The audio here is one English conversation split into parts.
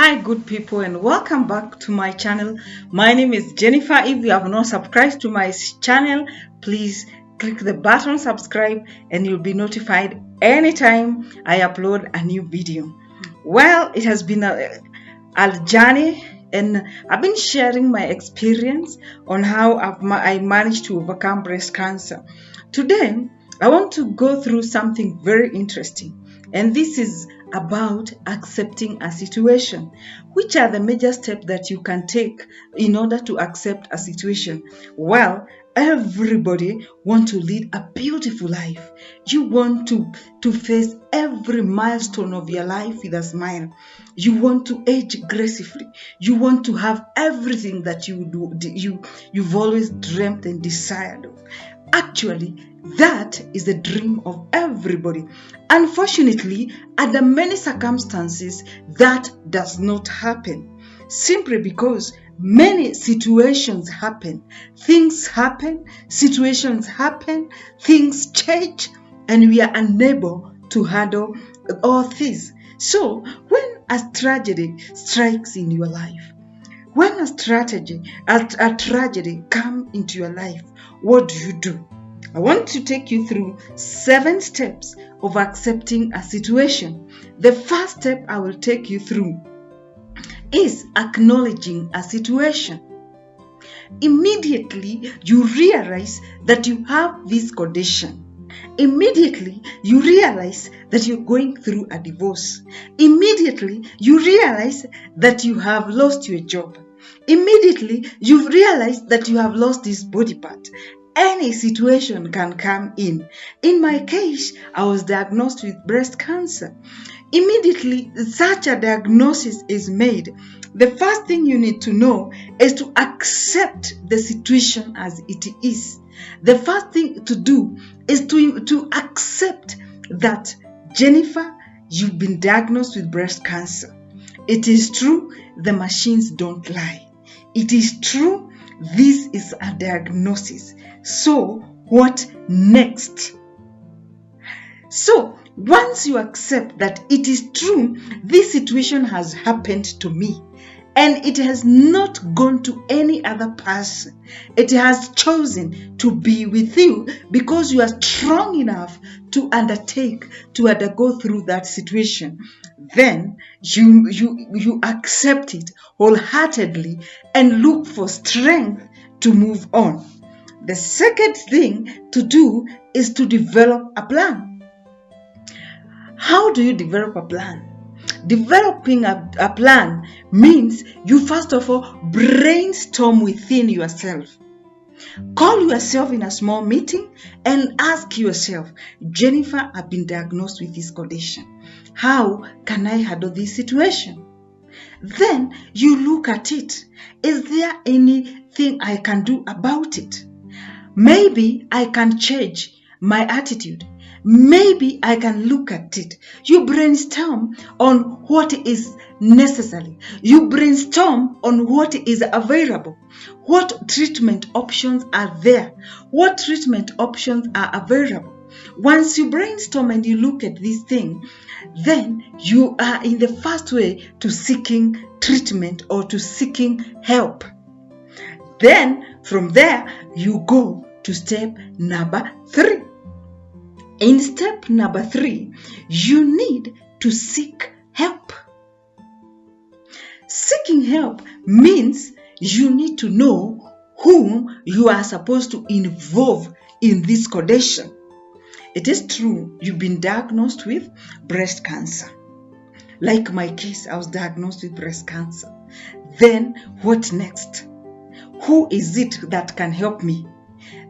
Hi good people, and welcome back to my channel. My name is Jennifer. If you have not subscribed to my channel, please click the button subscribe and you'll be notified anytime I upload a new video. Well, it has been a journey, and I've been sharing my experience on how I managed to overcome breast cancer. Today I want to go through something very interesting, and this is about accepting a situation. Which are the major steps that you can take in order to accept a situation? Well, everybody wants to lead a beautiful life. You want to face every milestone of your life with a smile. You want to age gracefully. You want to have everything that you've always dreamt and desired of. Actually, that is the dream of everybody. Unfortunately, under many circumstances, that does not happen. Simply because many situations happen. Things happen, situations happen, things change, and we are unable to handle all this. So, when a tragedy strikes in your life, when a tragedy comes into your life, what do? I want to take you through 7 steps of accepting a situation. The first step I will take you through is acknowledging a situation. Immediately you realize that you have this condition. Immediately you realize that you're going through a divorce. Immediately you realize that you have lost your job. Immediately you realize that you have lost this body part. Any situation can come in. In my case, I was diagnosed with breast cancer. Immediately such a diagnosis is made, the first thing you need to know is to accept the situation as it is. The first thing to do is to accept that, Jennifer, you've been diagnosed with breast cancer. It is true, the machines don't lie. It is true, this is a diagnosis. So, what next? So, once you accept that it is true, this situation has happened to me, and it has not gone to any other person. It has chosen to be with you because you are strong enough to undergo through that situation. Then you accept it wholeheartedly and look for strength to move on. The second thing to do is to develop a plan. How do you develop a plan? Developing a plan means you first of all brainstorm within yourself. Call yourself in a small meeting and ask yourself, Jennifer, I've been diagnosed with this condition. How can I handle this situation? Then you look at it. Is there anything I can do about it? Maybe I can change my attitude. Maybe I can look at it. You brainstorm on what is necessary. You brainstorm on what is available. What treatment options are there? What treatment options are available? Once you brainstorm and you look at this thing, then you are in the first way to seeking treatment or to seeking help. Then from there, you go to step number 3. In step number 3, you need to seek help. Seeking help means you need to know whom you are supposed to involve in this condition. It is true, you've been diagnosed with breast cancer. Like my case, I was diagnosed with breast cancer. Then what next? Who is it that can help me?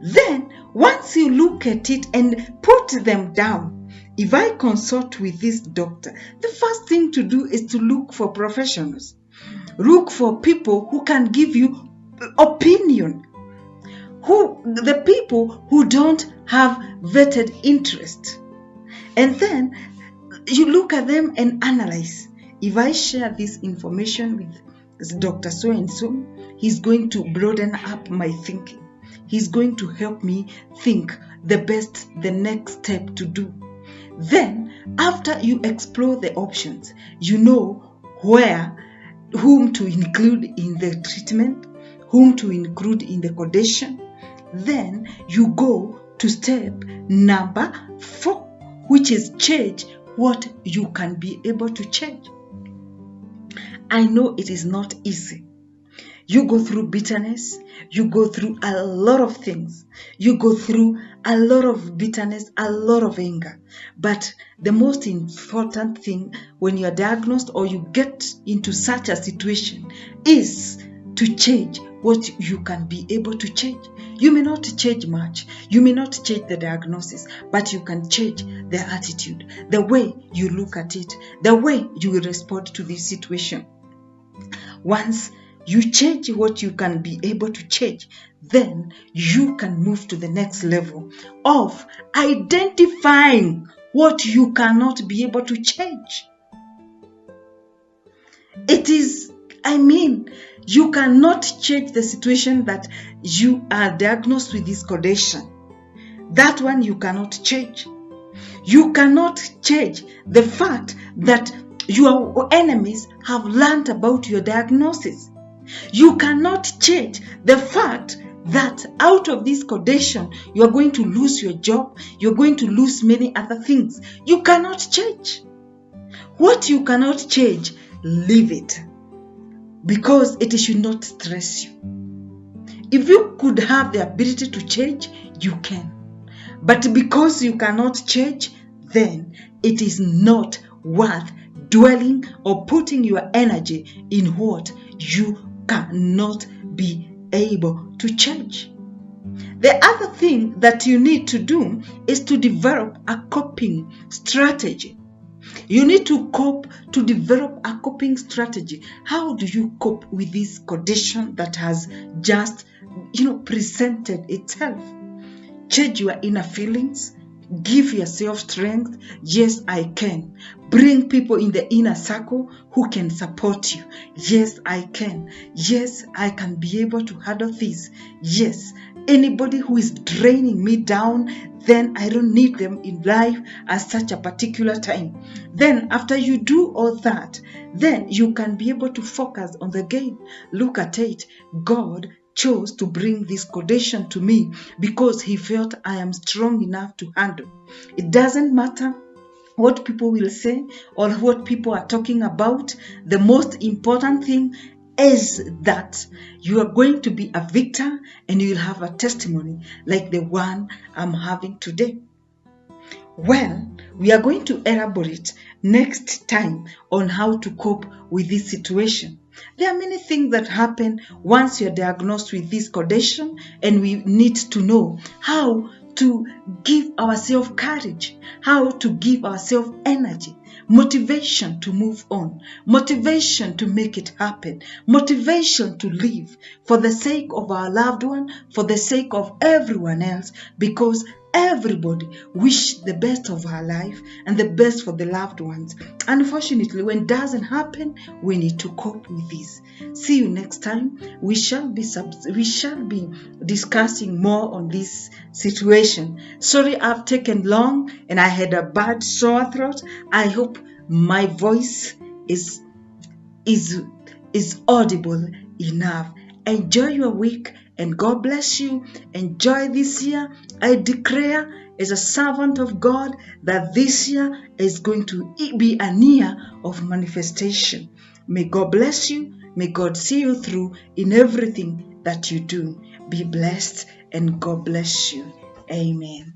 Then, once you look at it and put them down, if I consult with this doctor, the first thing to do is to look for professionals. Look for people who can give you opinion. The people who don't have vetted interest. And then you look at them and analyze. If I share this information with Dr. So-and-so, he's going to broaden up my thinking. He's going to help me think the next step to do. Then, after you explore the options, you know where whom to include in the treatment, whom to include in the condition. Then you go to step number 4, which is change what you can be able to change. I know it is not easy. You go through bitterness. You go through a lot of things. You go through a lot of bitterness, a lot of anger. But the most important thing when you are diagnosed or you get into such a situation is to change what you can be able to change. You may not change much. You may not change the diagnosis, but you can change the attitude, the way you look at it, the way you will respond to this situation. Once you change what you can be able to change, then you can move to the next level of identifying what you cannot be able to change. You cannot change the situation that you are diagnosed with this condition. That one you cannot change. You cannot change the fact that your enemies have learned about your diagnosis. You cannot change the fact that out of this condition, you are going to lose your job, you're going to lose many other things. You cannot change. What you cannot change, leave it. Because it should not stress you. If you could have the ability to change, you can. But because you cannot change, then it is not worth dwelling or putting your energy in what you cannot be able to change. The other thing that you need to do is to develop a coping strategy. You need to develop a coping strategy. How do you cope with this condition that has just, presented itself? Change your inner feelings. Give yourself strength. Yes, I can. Bring people in the inner circle who can support you. Yes, I can. Yes, I can be able to handle this. Yes, anybody who is draining me down, then I don't need them in life at such a particular time. Then after you do all that, then you can be able to focus on the game. Look at it. God chose to bring this condition to me because he felt I am strong enough to handle. It doesn't matter what people will say or what people are talking about. The most important thing is that you are going to be a victor and you will have a testimony like the one I'm having today. Well, we are going to elaborate next time on how to cope with this situation. There are many things that happen once you're diagnosed with this condition, and we need to know how to give ourselves courage, how to give ourselves energy, motivation to move on, motivation to make it happen, motivation to live for the sake of our loved one, for the sake of everyone else, because everybody wish the best of our life and the best for the loved ones. Unfortunately, when it doesn't happen, we need to cope with this. See you next time. We shall be discussing more on this situation. Sorry I've taken long and I had a bad sore throat. I hope my voice is audible enough. Enjoy your week and God bless you. Enjoy this year. I declare as a servant of God that this year is going to be a year of manifestation. May God bless you. May God see you through in everything that you do. Be blessed and God bless you. Amen.